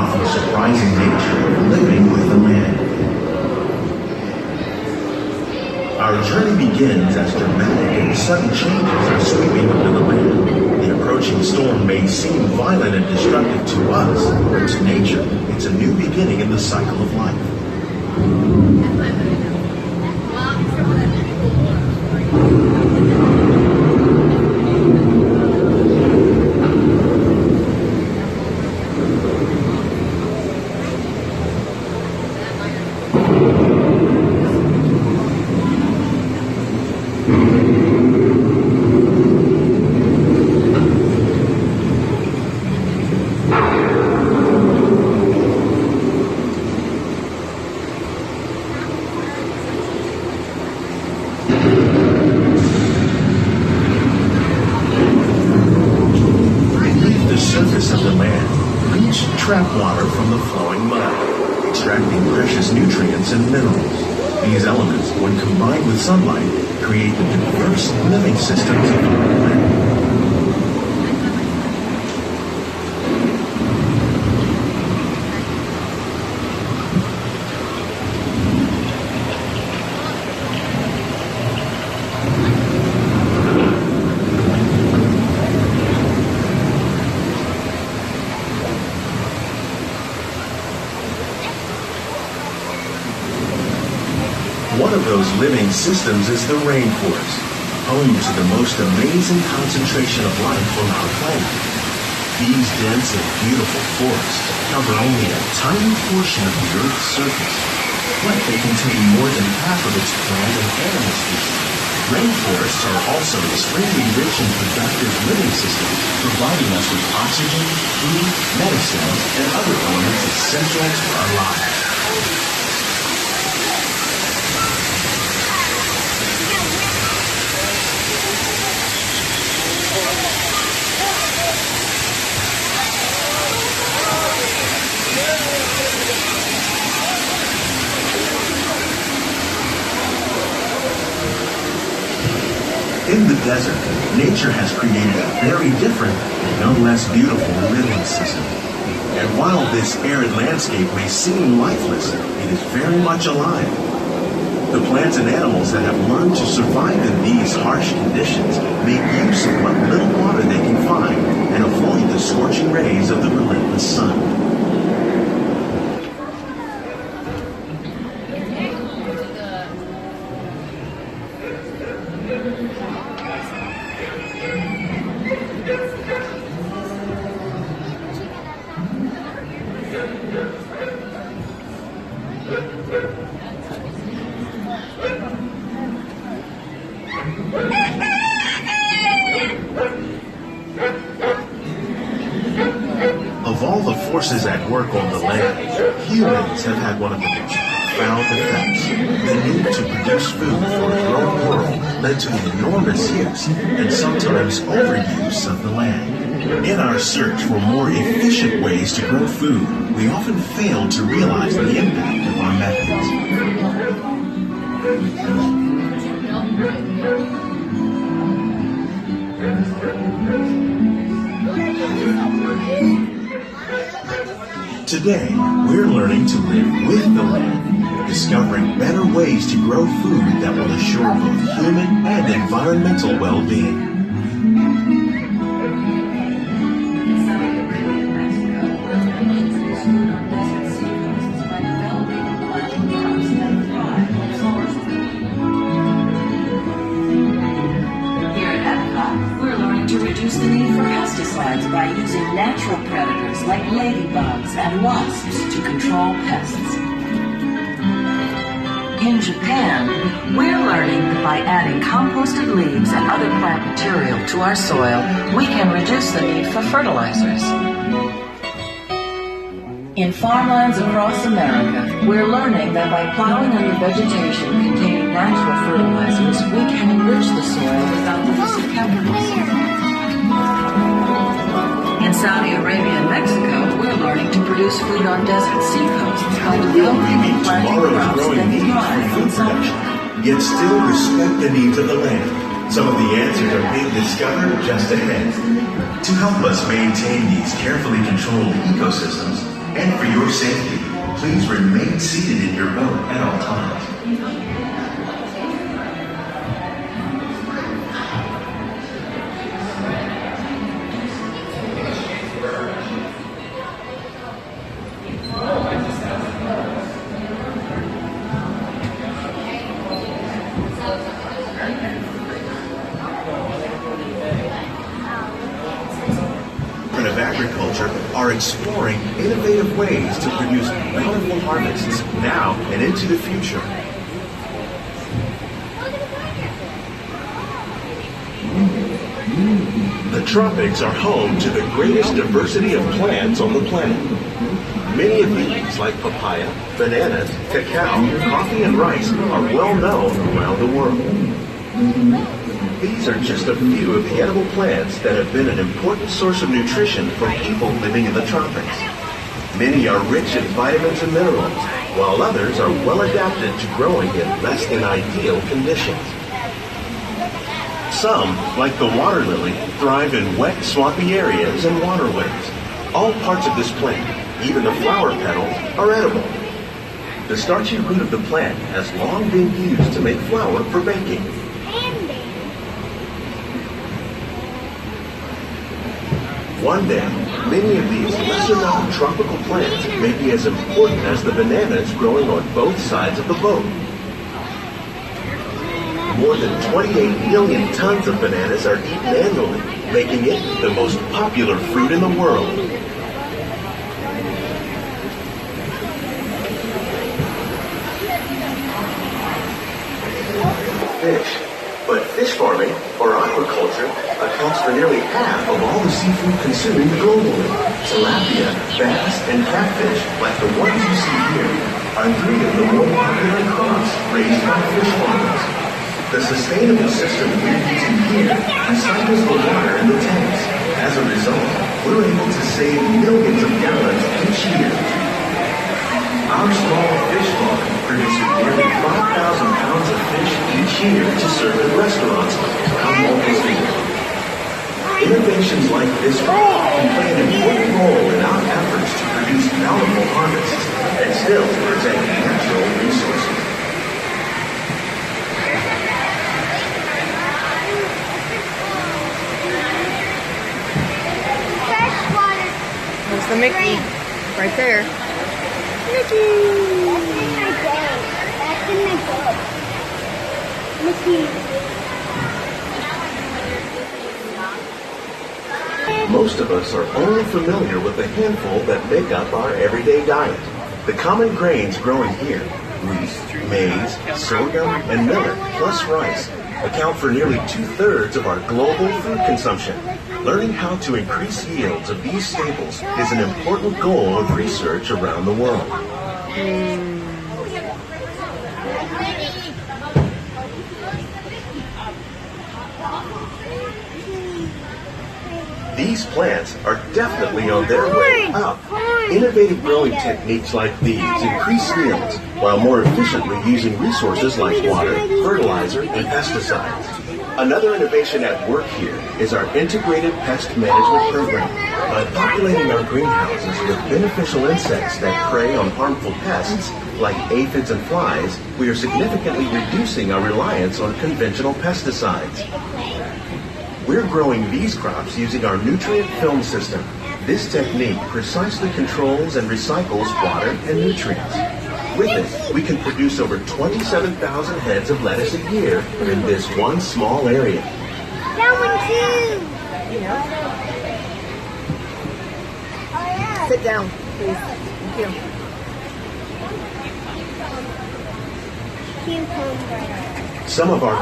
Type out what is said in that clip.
off the surprising nature of living with the land. Our journey begins as dramatic and sudden changes are sweeping over the land. The approaching storm may seem violent and destructive to us, but to nature, it's a new beginning in the cycle of life. Trap water from the flowing mud, extracting precious nutrients and minerals. These elements, when combined with sunlight, create the diverse living systems of our planet. One of those living systems is the rainforest, home to the most amazing concentration of life on our planet. These dense and beautiful forests cover only a tiny portion of the Earth's surface, but they contain more than half of its plant and animal species. Rainforests are also extremely rich and productive living systems, providing us with oxygen, food, medicines, and other elements essential to our lives. In the desert, nature has created a very different and no less beautiful living system. And while this arid landscape may seem lifeless, it is very much alive. The plants and animals that have learned to survive in these harsh conditions make use of what little water they can find and avoid the scorching rays of the relentless sun. Of all the forces at work on the land, humans have had one of the most profound effects. The need to produce food for a growing world led to the enormous use and sometimes overuse of the land. In our search for more efficient ways to grow food, we often fail to realize the impact of our methods. Today, we're learning to live with the land, discovering better ways to grow food that will assure both human and environmental well-being. The need for pesticides by using natural predators like ladybugs and wasps to control pests. In Japan, we're learning that by adding composted leaves and other plant material to our soil, we can reduce the need for fertilizers. In farmlands across America, we're learning that by plowing under vegetation containing natural fertilizers, we can enrich the soil without the use of chemicals. In Saudi Arabia and Mexico, we're learning to produce food on desert seacoasts by developing and planting crops that thrive on sunshine. Yet still respect the needs of the land. Some of the answers are being discovered just ahead. To help us maintain these carefully controlled ecosystems, And for your safety, please remain seated in your boat at all times. Of Agriculture are exploring innovative ways to produce bountiful harvests now and into the future. The tropics are home to the greatest diversity of plants on the planet. Many of these, like papaya, bananas, cacao, coffee, and rice, are well known around the world. These are just a few of the edible plants that have been an important source of nutrition for people living in the tropics. Many are rich in vitamins and minerals, while others are well adapted to growing in less than ideal conditions. Some, like the water lily, thrive in wet, swampy areas and waterways. All parts of this plant, even the flower petals, are edible. The starchy root of the plant has long been used to make flour for baking. One day, many of these lesser-known tropical plants may be as important as the bananas growing on both sides of the boat. More than 28 million tons of bananas are eaten annually, making it the most popular fruit in the world. Fish. But fish farming, or aquaculture, accounts for nearly half of all the seafood consumed globally. Tilapia, bass, and catfish, like the ones you see here, are three of the more popular crops raised by fish farmers. The sustainable system we're using here recycles the water in the tanks. As a result, we're able to save millions of gallons each year. Our small fish farm produces nearly 5,000 pounds of fish each year to serve at restaurants around Walt Disney World. Innovations like this one can play an important role in our efforts to produce bountiful harvests and still protect natural resources. Freshwater. There's the Mickey right there. Mickey! That's in my boat. That's in my boat. Mickey. Most of us are only familiar with the handful that make up our everyday diet. The common grains growing here, wheat, maize, sorghum, and millet, plus rice, account for nearly 2/3 of our global food consumption. Learning how to increase yields of these staples is an important goal of research around the world. These plants are definitely on their way up. Innovative growing techniques like these increase yields while more efficiently using resources like water, fertilizer, and pesticides. Another innovation at work here is our integrated pest management program. By populating our greenhouses with beneficial insects that prey on harmful pests like aphids and flies, we are significantly reducing our reliance on conventional pesticides. We're growing these crops using our nutrient film system. This technique precisely controls and recycles water and nutrients. With it, we can produce over 27,000 heads of lettuce a year in this one small area. That one too. Sit down, please. Thank you. Cucumber. Some of our